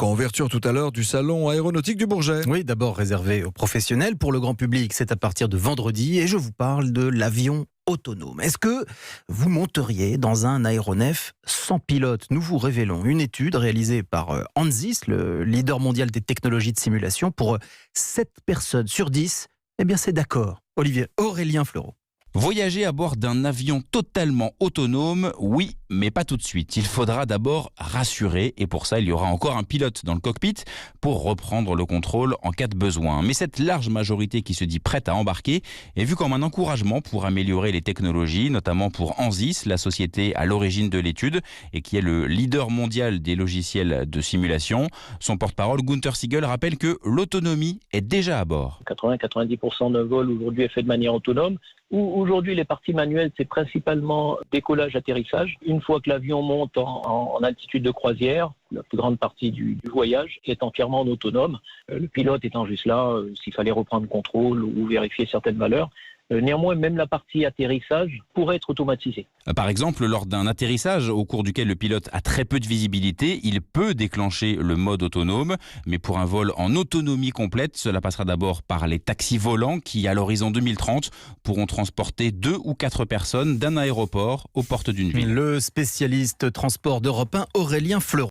en ouverture tout à l'heure du salon aéronautique du Bourget. Oui, d'abord réservé aux professionnels. Pour le grand public, c'est à partir de vendredi et je vous parle de l'avion autonome. Est-ce que vous monteriez dans un aéronef sans pilote? Nous vous révélons une étude réalisée par Ansys, le leader mondial des technologies de simulation. Pour 7 personnes sur 10, eh bien c'est d'accord. Aurélien Fleureau. Voyager à bord d'un avion totalement autonome, oui, mais pas tout de suite. Il faudra d'abord rassurer et pour ça, il y aura encore un pilote dans le cockpit pour reprendre le contrôle en cas de besoin. Mais cette large majorité qui se dit prête à embarquer est vue comme un encouragement pour améliorer les technologies, notamment pour Ansys, la société à l'origine de l'étude et qui est le leader mondial des logiciels de simulation. Son porte-parole, Gunther Siegel, rappelle que l'autonomie est déjà à bord. 80-90% d'un vol aujourd'hui est fait de manière autonome. Aujourd'hui, les parties manuelles, c'est principalement décollage-atterrissage. Une fois que l'avion monte en altitude de croisière, la plus grande partie du voyage est entièrement autonome. Le pilote étant juste là, s'il fallait reprendre contrôle ou vérifier certaines valeurs. Néanmoins, même la partie atterrissage pourrait être automatisée. Par exemple, lors d'un atterrissage au cours duquel le pilote a très peu de visibilité, il peut déclencher le mode autonome. Mais pour un vol en autonomie complète, cela passera d'abord par les taxis volants qui, à l'horizon 2030, pourront transporter 2 ou 4 personnes d'un aéroport aux portes d'une ville. Le spécialiste transport d'Europe 1, Aurélien Fleureau.